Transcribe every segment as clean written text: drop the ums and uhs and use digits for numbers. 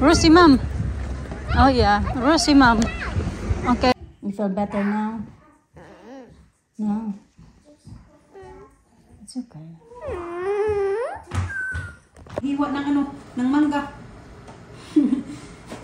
Rosie, mom. Oh yeah, Rosie, mom. Okay. You feel better now? No. It's okay. Hiwa ng ano, ng mangga.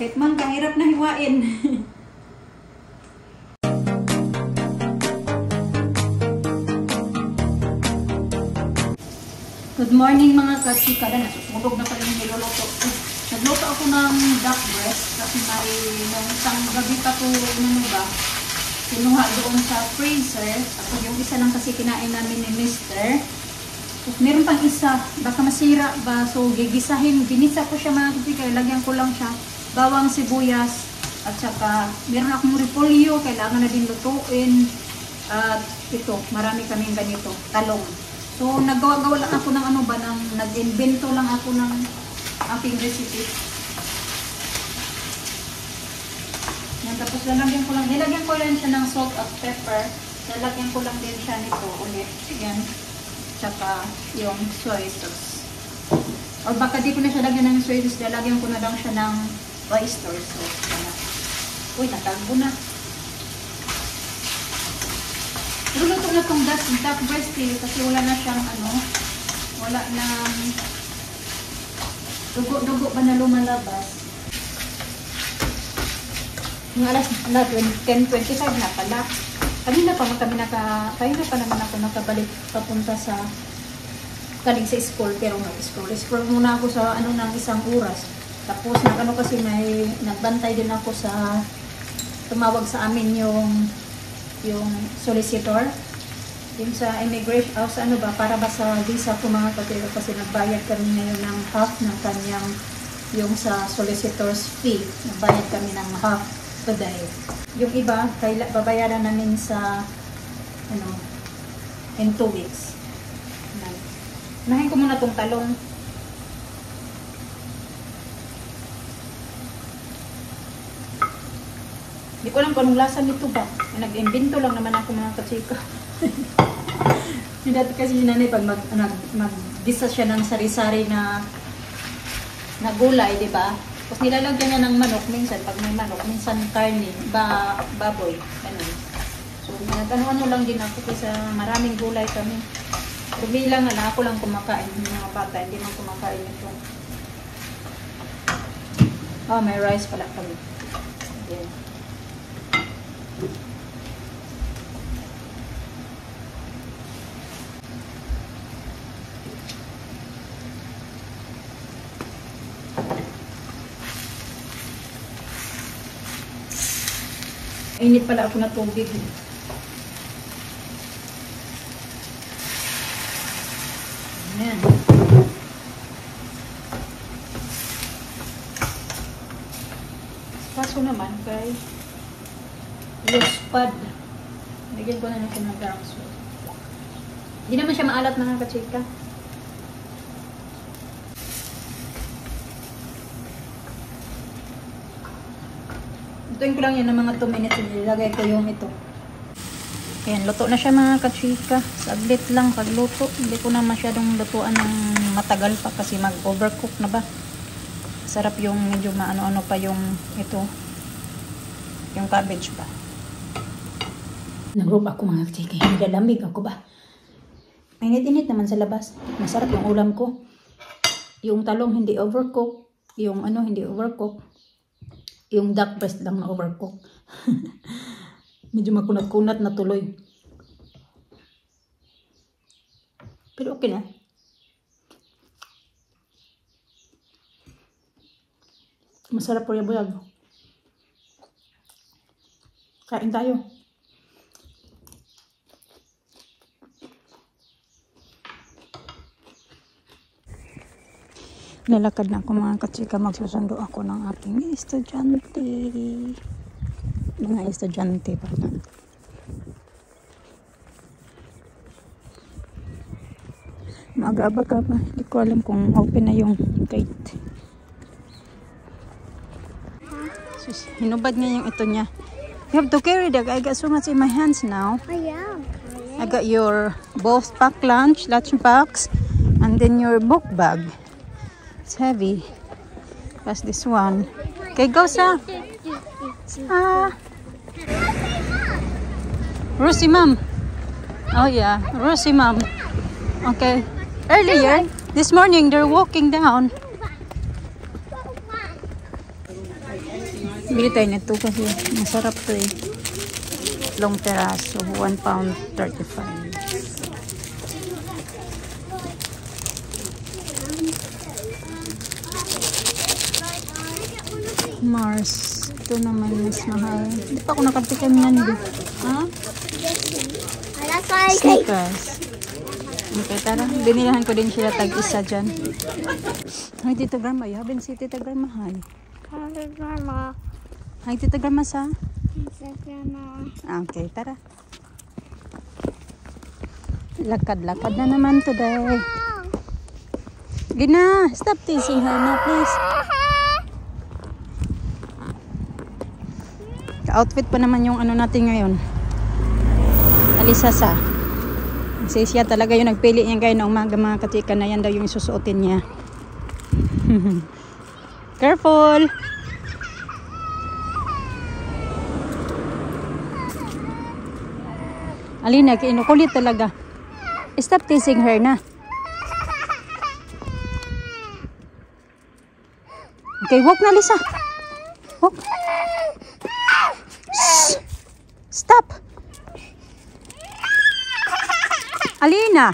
Kahit mangga, hirap na hiwain. Good morning mga kachika. Nasusunog na pala yung niluluto. Nagluto ako ng duck breast kasi may nung isang gabi pa to ba, kinuha doon sa freezer. Tapos yung isa lang kasi kinain namin ni Mr. Tapos meron pang isa, baka masira ba, so gigisahin. Ginisa ko siya mga kachika, lagyan ko lang siya bawang, sibuyas, at saka meron akong repolyo, kailangan na din lutuin. At ito, marami kaming ganito, talong. So, naggawa-gawa lang ako ng ano ba, nag-invento lang ako ng aking recipe. Yan, tapos nilagyan ko lang siya ng salt at pepper. Lalagyan ko lang din siya nito ulit. Yan. Tsaka yung soy sauce. Or baka di ko na siya lagyan ng soy sauce, lalagyan ko na lang siya ng oyster sauce. Uy, natagbo na. Luluto na itong duck breast kasi wala na siyang ano, wala nang dugo-dugo pa na lumalabas. Yung alas na 10:25 na pala. Kanina pa naman ako nakabalik papunta sa galing sa school, pero mag-scroll muna ako sa ano ng isang oras. Tapos nagano kasi may nagbantay din ako sa tumawag sa amin yung solicitor, yung sa immigration, sa ano ba, para ba sa visa ko mga kapatid, kasi nagbayad kami ngayon ng half ng kanyang, yung sa solicitor's fee, nagbayad kami ng half today. Yung iba, babayaran namin sa, ano, in 2 weeks. Unahin ko muna tong talong. Hindi ko alam kung anong lasa nito ba. Nag-imbento lang naman ako mga kachika. Dati kasi si nanay pag mag-gisa siya ng sari-sari na gulay, di ba? Tapos nilalagyan niya ng manok minsan, pag may manok, minsan karne, baboy, ganun. So, ano lang din ako kasi maraming gulay kami. So, bilang ako lang kumakain, yung mga bata, hindi man kumakain ito. Oh, may rice pala kami. Yeah. Init pala ako na tubig. Ayan. Kaso naman kay luspad. Lagyan ko na natin ng dark salt. Hindi naman siya maalat mga kachika. Lutuin ko lang yan ng mga 2 minutes. Ilagay ko yung ito. Ayan, luto na siya mga kachika. Saglit lang pagluto. Hindi ko na masyadong lutuan ng matagal pa kasi mag-overcook na ba. Sarap yung medyo maano-ano pa yung ito. Yung cabbage pa. Nag-rope ako mga kachika. Nagalamig ako ba? Mainit-init naman sa labas. Masarap yung ulam ko. Yung talong hindi overcook. Yung ano hindi overcook. Yung duck breast lang na overcook. Medyo makunat-kunat na tuloy. Pero okay na. Masarap po yung buyag. Kain tayo. Lalakad na ako mga kachika, magsusundo ako ng aking estudyante. Mga estudyante pa na. Mag-aba-aba. Hindi ko alam kung open na yung gate. Sus, hinubad niya yung ito niya. You have to carry that. I got so much in my hands now. I am. I got your both pack lunch box, and then your book bag. It's heavy. Pass this one. Okay, go sa. Rosie mom. Oh yeah, Rosie mom. Okay. Earlier, this morning, they're walking down. Bili tayo nito kasi masarap to eh. Long peraso, £1.35. Mars. Ito naman mas mahal. Hindi pa ako nakatikim na nito. Ha? Snickers. Okay, tara. Binilahan ko din sila tag-isa dyan. Hi, Tita Grandma. You haven't seen Tita Grandma. Hi. Hi, Grandma. Hi, Tita Grandma sa? Tita Grandma. Okay, tara. Lakad-lakad na naman today. Gina, stop teasing her na, please. Outfit pa naman yung ano natin ngayon. Alisa sa. Kasi siya talaga yung nagpili niya kayo na umaga mga katika na yan daw yung susuotin niya. Careful! Alina, kinukulit talaga. Stop teasing her na. Okay, walk na Lisa. Walk. Shh. Stop. Alina.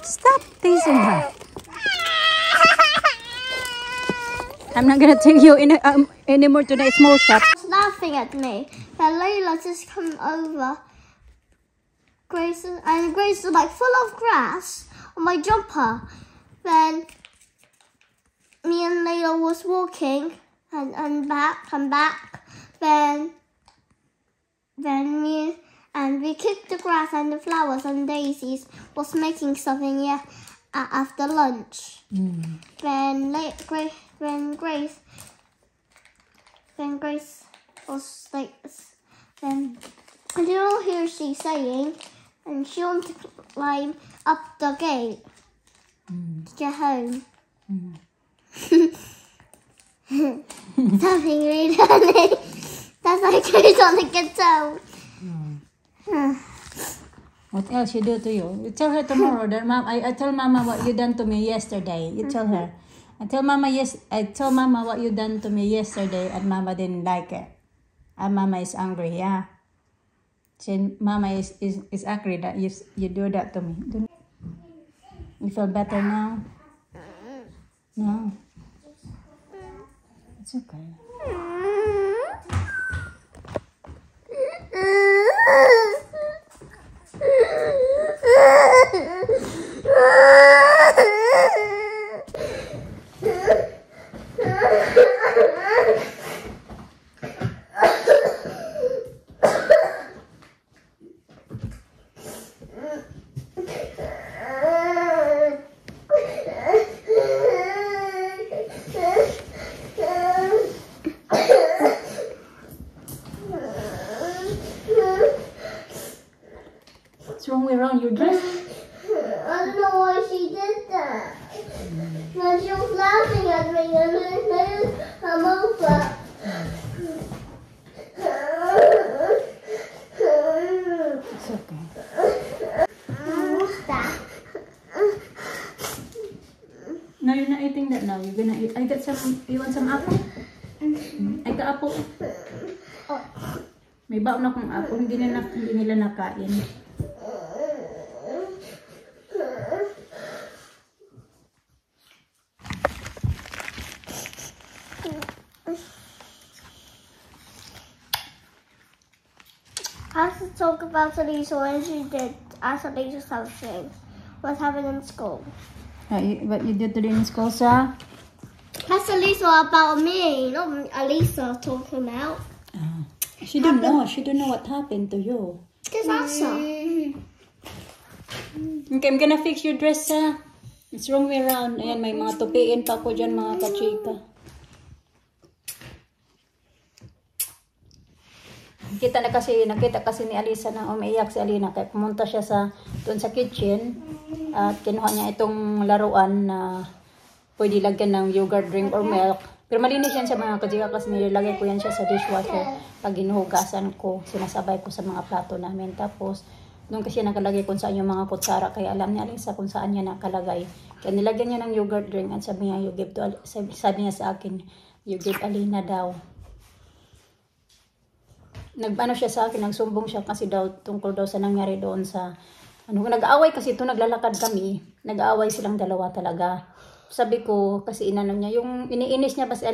Stop teasing her. I'm not gonna take you in anymore to the small shop. Laughing at me. And Layla just come over. Grace is like full of grass on my jumper. Then me and Layla was walking and back and back. Then we kicked the grass and the flowers and daisies was making something after lunch. Then Grace was like then I don't hear she saying, and she wanted to climb up the gate to get home. Something really funny. That's like who's on the guitar. What else you do to you? You tell her tomorrow that mom. I tell Mama what you done to me yesterday. You tell her. I tell Mama what you done to me yesterday, and Mama didn't like it. And Mama is angry. Yeah. Mama is angry that you do that to me. You feel better now? No. It's okay. What's wrong around your dress? I don't know why she did that. And she was laughing at me and then come over. It's okay. What's that? No, you're not eating that now. You're gonna eat. I got some. You want some apple? I got apple. Oh. May baon akong apple. Hindi nila nakain. I have to talk about Elisa when she did ask Elisa something. What happened in school? What you did today in school, sir? Ask Elisa about me, not Elisa talking about. She don't know. She don't know what happened to you. Just ask her. Okay, I'm gonna fix your dress, sir. It's wrong way around. Ayan, may mga tupiin pa ko dyan, mga kachika. Nakita kasi ni Alisa na umiiyak si Alina. Kaya pumunta siya doon sa kitchen. At kinuha niya itong laruan na pwede lagyan ng yogurt drink or milk. Pero malinis yan sa mga kajika kasi nilagay ko yan siya sa dishwasher. Pag hinuhugasan ko, sinasabay ko sa mga plato namin. Tapos, doon kasi nakalagay kung saan yung mga kutsara. Kaya alam niya Alisa kung saan niya nakalagay. Kaya nilagyan niya ng yogurt drink at sabi niya, sabi niya sa akin, you give Alina daw. Nag-ano siya sa akin, nagsumbong siya kasi daw, tungkol daw sa nangyari doon sa, nag-aaway kasi ito, naglalakad kami. Nag-aaway silang dalawa talaga. Sabi ko, kasi inano niya, yung iniinis niya ba si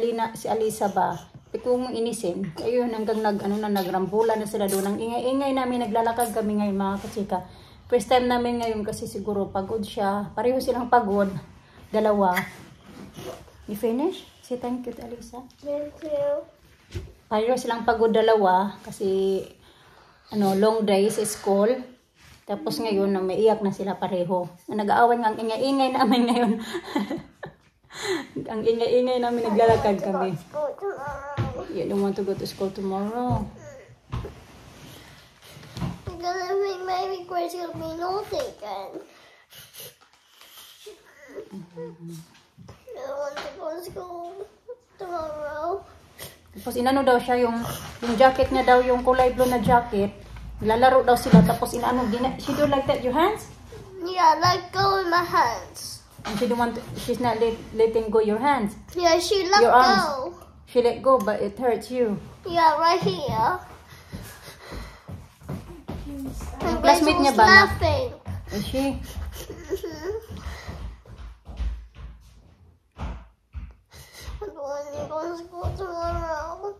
Alisa ba? Kung inisin, ayun, hanggang nagrambulan na sila doon. Ang ingay-ingay namin, naglalakad kami ngayon mga kachika. First time namin ngayon kasi siguro pagod siya. Pareho silang pagod. Dalawa. You finish? Say thank you to Alisa. Thank you. Pareho silang pagod dalawa kasi long day sa school. Tapos ngayon, may iyak na sila pareho. Nag-aaway nga ang ingay-ingay namin ngayon. Ang ingay-ingay namin, naglalakad kami. You don't want to go to school tomorrow. Because I think maybe Grace gonna be naughty again. I don't want to go to school tomorrow. Tapos inano daw siya, yung jacket niya daw, yung kulay blue na jacket. Lalaro daw sila, tapos inano, she do like that, your hands? Yeah, let go with my hands. And she's not letting go your hands. Yeah, she let Your arms. go. She let go, but it hurts you. Yeah, right here. And Grace Classmate was niya ba? laughing. Is she? I don't want to go to school tomorrow.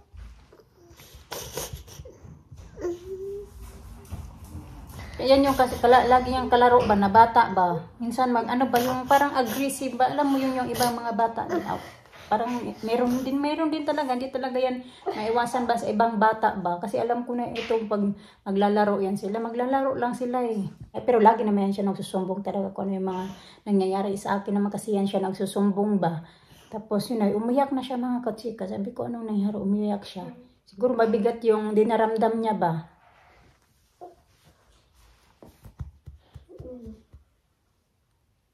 Yan yung kasi lagi yung kalaro ba na bata ba? Minsan ano ba yung parang aggressive ba? Alam mo yung ibang mga bata parang meron din talaga, hindi talaga yan maiwasan ba sa ibang bata ba? Kasi alam ko na itong pag maglalaro yan sila, maglalaro lang sila eh. Pero lagi naman yan siya nagsusumbong talaga kung ano yung mga nangyayari sa akin naman kasi yan siya nagsusumbong ba. Tapos yun ay umiyak na siya mga kachika. Sabi ko anong nangyari, umiyak siya. Siguro mabigat yung dinaramdam niya ba?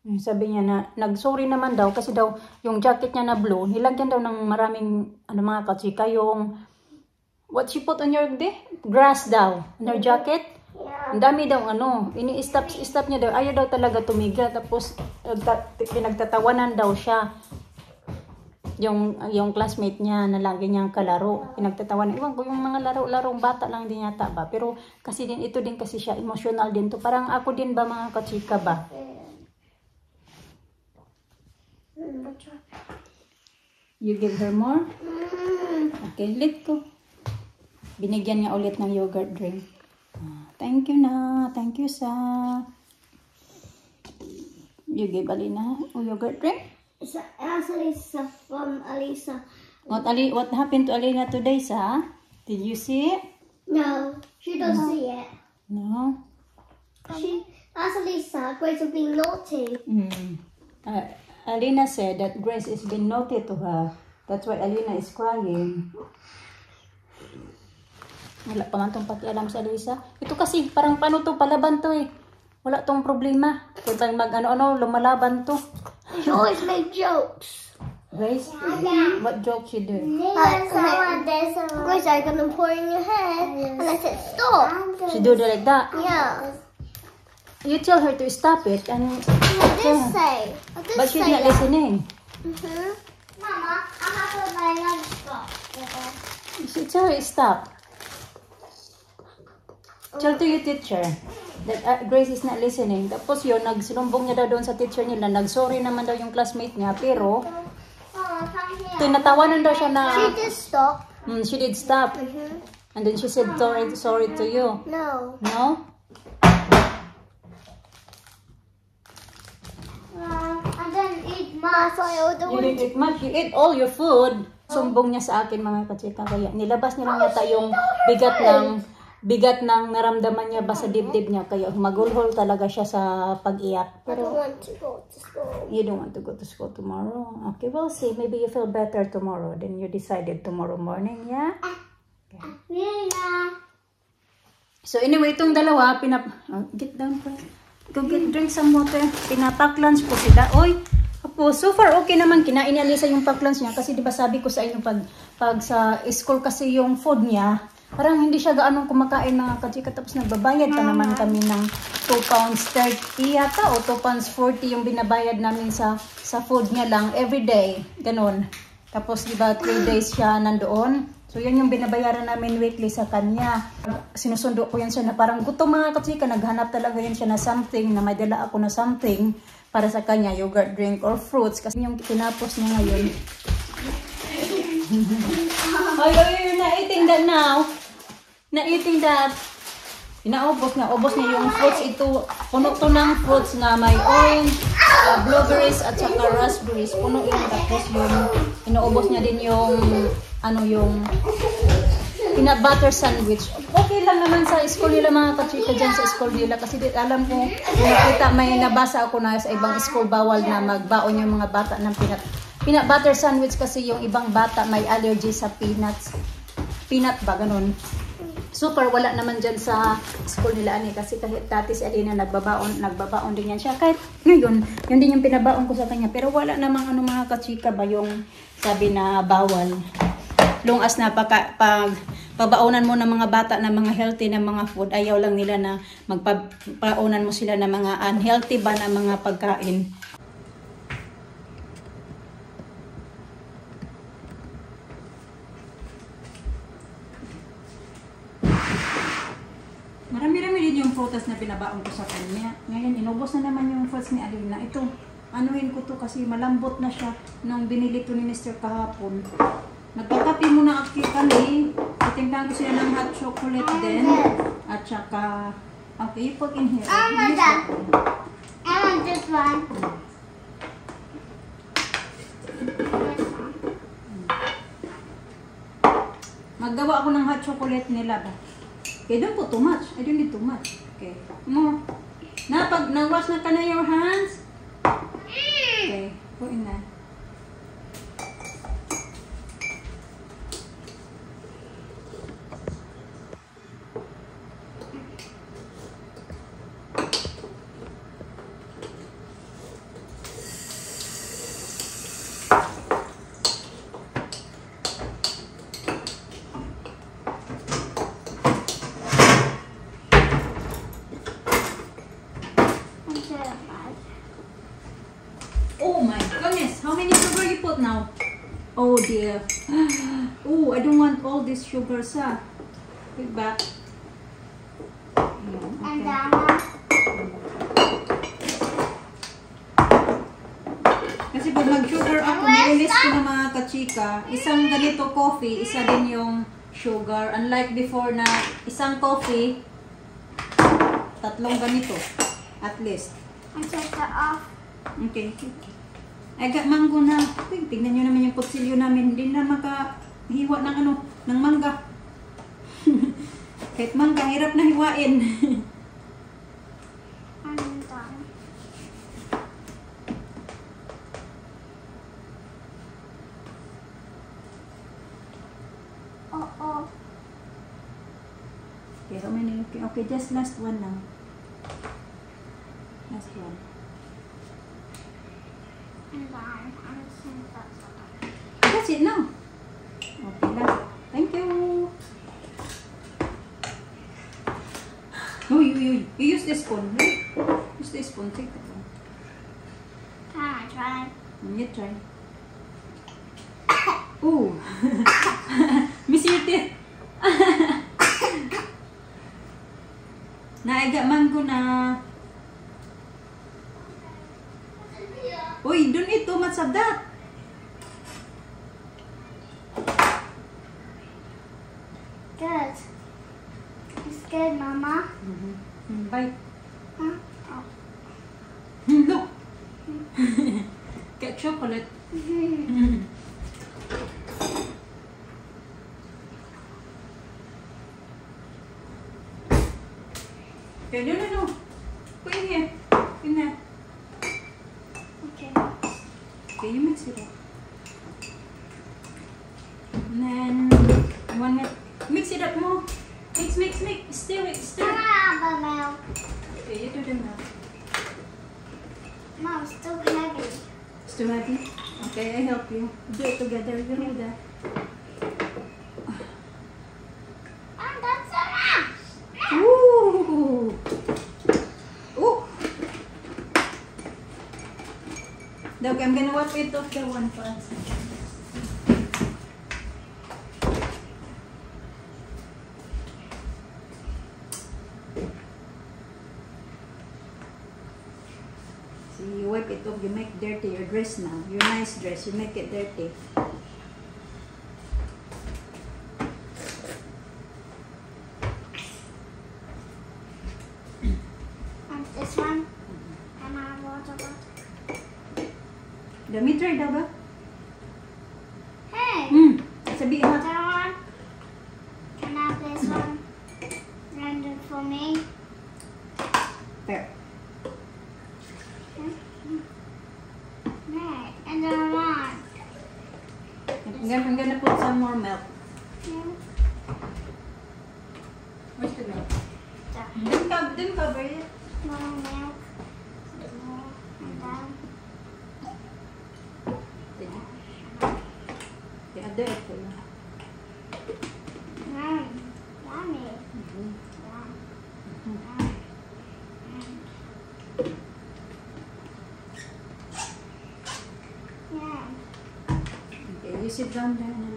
Sabi niya na, nag-sorry naman daw kasi daw yung jacket niya na blue, nilagyan daw ng maraming mga kachika, yung what she put on your grass daw, on her jacket. Yeah. Ang dami daw ini-stop niya daw, ayaw daw talaga tumigil, tapos pinagtatawanan daw siya. Yung classmate niya na lagi niyang kalaro, pinagtatawanan. Iwan ko yung mga larong bata lang din yata ba, pero kasi ito din kasi siya, emotional din to. Parang ako din ba mga kachika ba? You give her more? Okay, let go. Binigyan niya ulit ng yogurt drink. Thank you na. Thank you sa. You give Alina a yogurt drink? It's Alisa from Alisa. What happened to Alina today, sa? Did you see it? No, she doesn't see it. No. She asked Alisa, Grace was being naughty. Alina said that Grace is being naughty to her. That's why Alina is crying. Wala pa man itong pakialam sa Alisa. Ito kasi parang paano to, palaban to eh. Wala tong problema. Kaya lumalaban to. She always make jokes. Grace? What joke she do? Like, Grace, I'm gonna pour in your head. And I said, stop. She do it like that? Yeah. You tell her to stop it and... What did this say? But she's not listening. Mama, I'm not going to buy another stop. You tell her stop. Tell to your teacher that Grace is not listening. Tapos yun, nagsilumbong niya daw doon sa teacher nila. Nag-sorry naman daw yung classmate niya. Pero, tinatawanan daw siya na... She did stop. She did stop. And then she said sorry to you. No. No? I didn't eat much. You didn't eat much. You ate all your food. Sumbong niya sa akin mga kachika. Kaya nilabas niya lang yata yung bigat ng naramdaman niya ba sa dibdib niya. Kaya magulhol talaga siya sa pag-iyak. I don't want to go to school. You don't want to go to school tomorrow? Okay, we'll see. Maybe you feel better tomorrow. Then you decided tomorrow morning, yeah? Okay. So anyway, itong dalawa, get down po. Go drink some water. Pinapack lunch po sila. Oy, Oh, so far okay naman, kinain ni Alisa yung pack-lunch niya kasi 'di ba sabi ko sa inyo pag sa school kasi yung food niya, parang hindi siya gaano kumakain mga kachika, tapos nagbabayad pa naman kami ng 2 pounds 30 yata o 2 pounds 40 yung binabayad namin sa food niya lang every day, ganun. Tapos 'di ba 3 days siya nandoon. So yan yung binabayaran namin weekly sa kanya. Sinusundo ko yan siya na parang gutom mga kachika, naghanap talaga yan siya na something, na may dala ako na something para sa kanya, yogurt drink or fruits kasi yung tinapos niya ngayon. Oh, you're not eating that now. Not eating that. Inaubos niya yung fruits. Ito, puno to ng fruits na may orange, blueberries at saka raspberries. Puno yun. Tapos yung inaubos niya din yung yung peanut butter sandwich. Okay lang naman sa school nila mga kachika dyan sa school nila kasi alam ko, may nabasa ako na sa ibang school bawal na magbaon yung mga bata ng peanut butter sandwich kasi yung ibang bata may allergy sa peanuts. Peanut ba, ganun. Super, wala naman dyan sa school nila ani kasi kahit dati si Alina nagbabaon din yan siya. Kahit ngayon, yun din yung pinabaon ko sa kanya. Pero wala namang mga kachika ba yung sabi na bawal. Long as na pagbaonan mo ng mga bata na mga healthy na mga food, ayaw lang nila na magpapaonan mo sila ng mga unhealthy ba na mga pagkain. Marami-rami din yung prutas na pinabaon ko sa kanya. Ngayon, inubos na naman yung fruits ni Alina. Ito, anuhin ko to kasi malambot na siya nung binili to ni Mr. kahapon. Nagpakapi muna ako kami. Itingnan ko siya ng hot chocolate din. At saka, okay, you put in here. I want this one. Maggawa ako ng hot chocolate nila ba? Okay, don't put too much. I don't need too much. Okay, more. Pag nag-wash na ka na your hands. Okay, put in that. Oh my goodness, how many sugar you put now? Oh dear. Oh, I don't want all this sugar, sir. Put back. And then kasi pag mag-sugar ako, nilis ko ng mga kachika, isang ganito coffee, isa din yung sugar. Unlike before na isang coffee, 3 ganito. At least. I take that off. Okay. I got mango na. Tignan nyo naman yung kutsilyo namin. Hindi na makahiwa ng ng mangga. Kahit mangga, hirap na hiwain. I'm done. Okay, how many? Okay, just last one now. Last one. And then I think that's okay. That's it now. Okay lang. Thank you. Oh, you use this spoon, right? Use this spoon. Take the spoon. Can I try? You try. Ooh. Miss your teeth. Naiga mango na. Uy, don't eat too much of that. Good. It's good, Mama. Bite. Huh? Oh. Look. Get chocolate. Okay, no. Put in here. In there. Okay. Okay, you mix it up. And then, mix it up more. Mix. Stir it. Can I have a milk? Okay, you do the milk. No, it's still heavy. too heavy? Okay, I help you. Do it together. You know that. And that's enough. Ooh! Ooh! Okay, I'm gonna wipe it off the one first. See, you wipe it off, you make dirty your dress now. Your nice dress, you make it dirty. And this one. And I water bottle. Dami try daw ba? Hey. Sabi ha. That one. Can I have this one rendered for me? Fair. Right. And then one. I'm gonna put some more milk. Yeah. Where's the milk? There. Didn't cover it. More milk. More. And then. The other ito lang. Yummy. Yum. Yeah. Okay, you sit down there now.